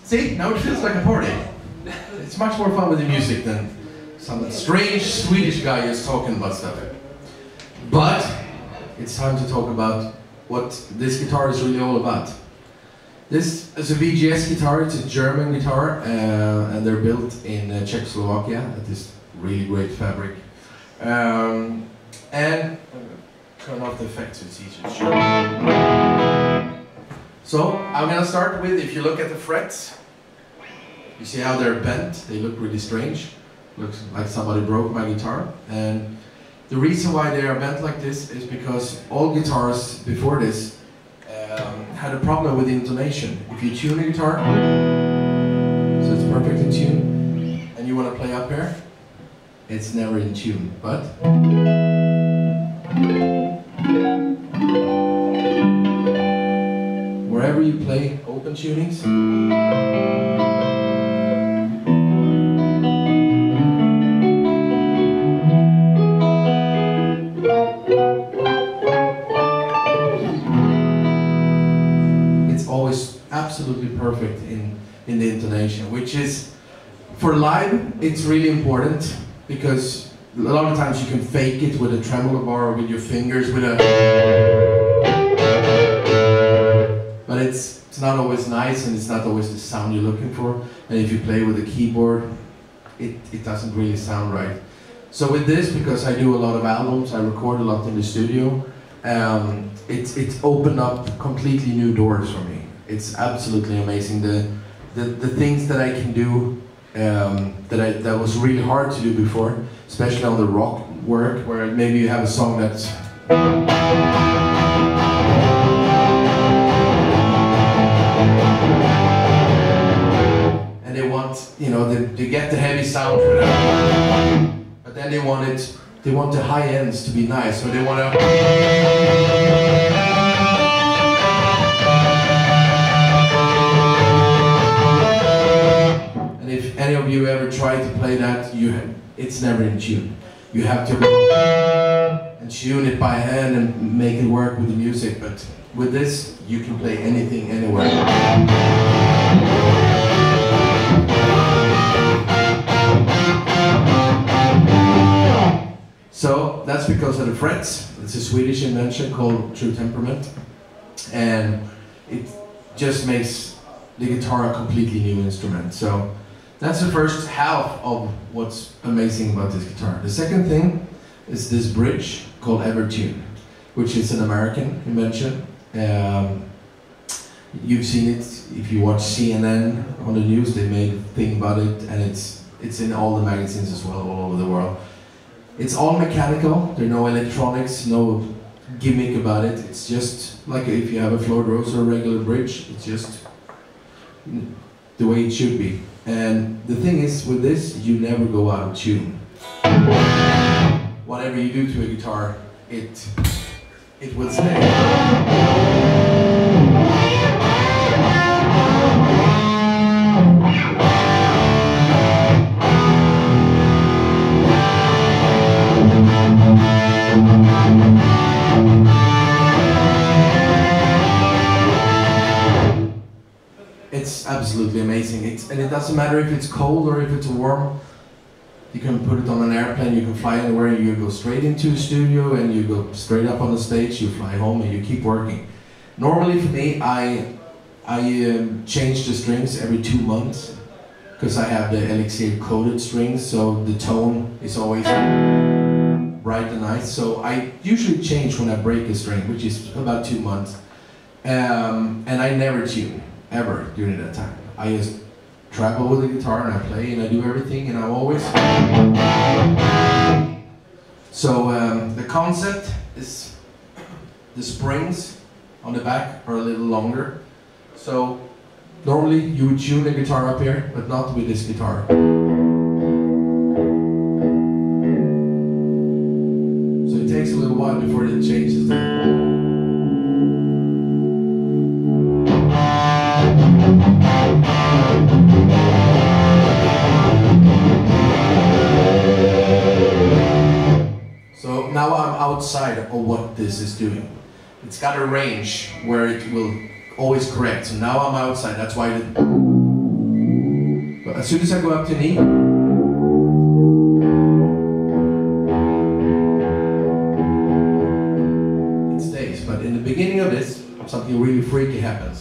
See, now it feels like a party. It's much more fun with the music than some strange Swedish guy is talking about stuff. But it's time to talk about what this guitar is really all about. This is a VGS guitar. It's a German guitar, and they're built in Czechoslovakia at this really great fabric. And turn off the effects so it's easier to show. So I'm gonna start with, if you look at the frets, you see how they're bent. They look really strange. Looks like somebody broke my guitar. And the reason why they are bent like this is because all guitars before this had a problem with intonation. If you tune a guitar, so it's perfect in tune, and you want to play up here, it's never in tune. But wherever you play open tunings, always absolutely perfect in the intonation, which is, for live, it's really important, because a lot of times you can fake it with a tremolo bar or with your fingers, with a, but it's not always nice, and it's not always the sound you're looking for. And if you play with a keyboard, it doesn't really sound right. So with this, because I do a lot of albums, I record a lot in the studio, it's opened up completely new doors for me. It's absolutely amazing, the things that I can do that was really hard to do before, especially on the rock work, where maybe you have a song that's and they want, you know, they get the heavy sound for that, but then they want the high ends to be nice, so they want to. If any of you ever try to play that, it's never in tune. You have to and tune it by hand and make it work with the music, but with this, you can play anything, anywhere. So that's because of the frets. It's a Swedish invention called True Temperament, and it just makes the guitar a completely new instrument. So that's the first half of what's amazing about this guitar. The second thing is this bridge called Evertune, which is an American invention. You've seen it if you watch CNN on the news. They made a thing about it, and it's in all the magazines as well, all over the world. It's all mechanical. There are no electronics, no gimmick about it. It's just like if you have a floor rose or a regular bridge. It's just the way it should be. And the thing is, with this, you never go out of tune. Whatever you do to a guitar, it will stay. It's absolutely amazing. And it doesn't matter if it's cold or if it's warm. You can put it on an airplane, you can fly anywhere, you go straight into a studio and you go straight up on the stage, you fly home and you keep working. Normally for me, I change the strings every 2 months, because I have the Elixir coated strings, so the tone is always bright and nice. So I usually change when I break a string, which is about 2 months. And I never tune, ever, during that time. I just travel with the guitar and I play and I do everything, and I'm always... So the concept is the springs on the back are a little longer. So normally you would tune the guitar up here, but not with this guitar. So it takes a little while before it changes there. So now I'm outside of what this is doing. It's got a range where it will always correct. So now I'm outside. That's why as soon as I go up to an E, it stays. But in the beginning of this, something really freaky happens.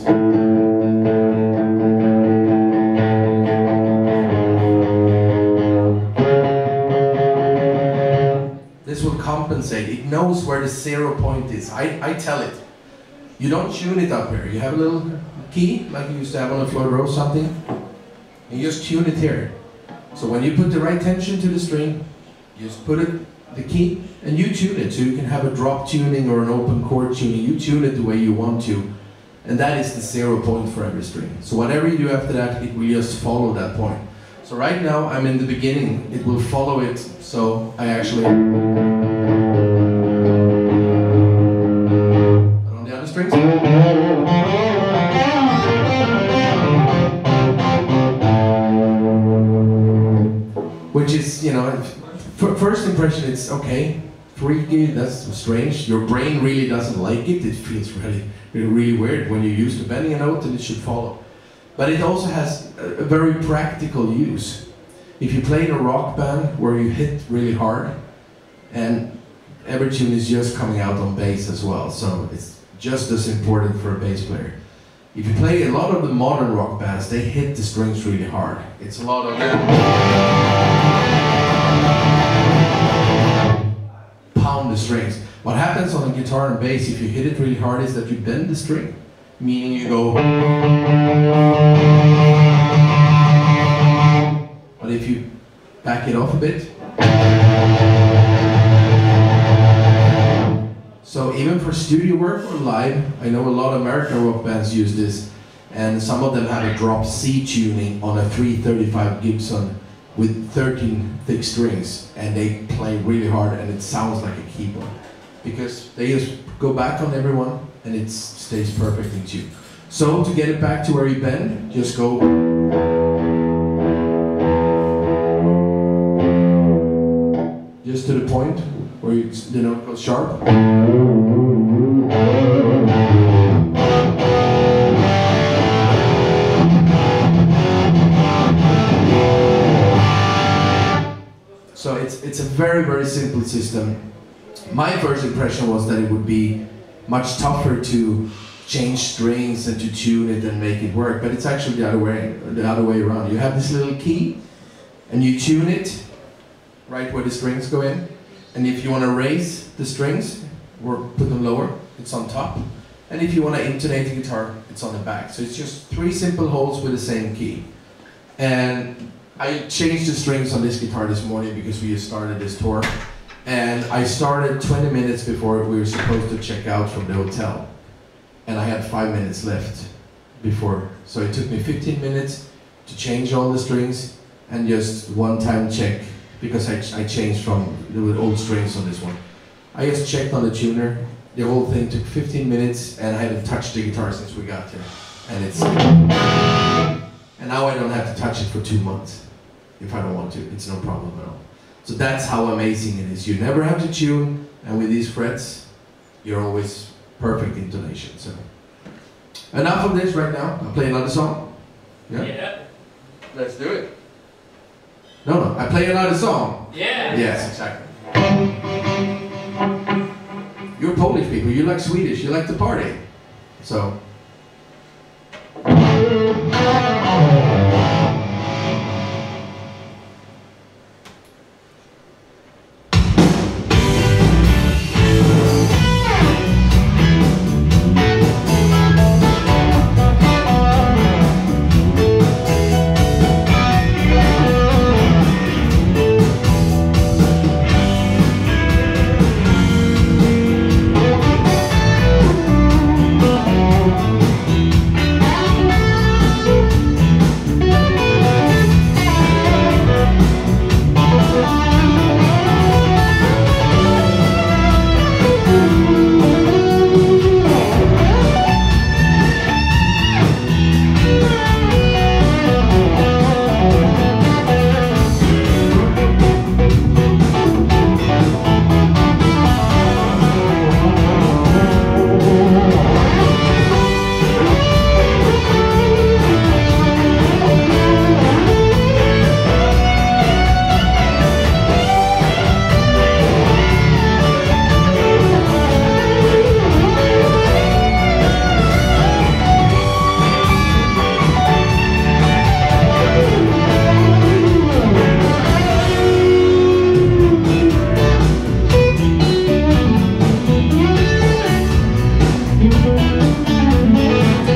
This will compensate. It knows where the 0 point is. I tell it. You don't tune it up here. You have a little key, like you used to have on a floor or something, and you just tune it here. So when you put the right tension to the string, you just put it, the key, and you tune it. So you can have a drop tuning or an open chord tuning. You tune it the way you want to. And that is the 0 point for every string. So whatever you do after that, it will just follow that point. So right now, I'm in the beginning. It will follow it. So I actually... on the other strings. Which is, you know, first impression, it's okay. Freaky, that's strange. Your brain really doesn't like it. It feels really weird when you're used to bending a note and it should follow. But it also has a very practical use. If you play in a rock band where you hit really hard, and every tune is just coming out on bass as well, so it's just as important for a bass player. If you play a lot of the modern rock bands, they hit the strings really hard. It's a lot of pound the strings. What happens on a guitar and bass if you hit it really hard is that you bend the string, meaning you go. But if you back it off a bit. So even for studio work or live, I know a lot of American rock bands use this, and some of them have a drop C tuning on a 335 Gibson with 13 thick strings, and they play really hard and it sounds like a keyboard. Because they just go back on everyone and it stays perfect in tune. So to get it back to where you bend, just go. Just to the point where the note goes sharp. So it's a very, very simple system. My first impression was that it would be much tougher to change strings and to tune it and make it work, but it's actually the other way around. You have this little key and you tune it right where the strings go in, and if you want to raise the strings or put them lower, it's on top, and if you want to intonate the guitar, it's on the back. So it's just 3 simple holes with the same key. And I changed the strings on this guitar this morning because we just started this tour, and I started 20 minutes before we were supposed to check out from the hotel, and I had 5 minutes left before, so it took me 15 minutes to change all the strings and just one-time check, because I changed from the old strings on this one. I just checked on the tuner. The whole thing took 15 minutes, and I hadn't touched the guitar since we got here. And now I don't have to touch it for 2 months. If I don't want to, it's no problem at all. So that's how amazing it is. You never have to tune, and with these frets, you're always perfect intonation. So enough of this right now. I'll play another song. Yeah? Let's do it. No, I play another song. Yeah. Yes, exactly. You're Polish people, you like Swedish, you like to party. So.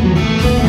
Thank you.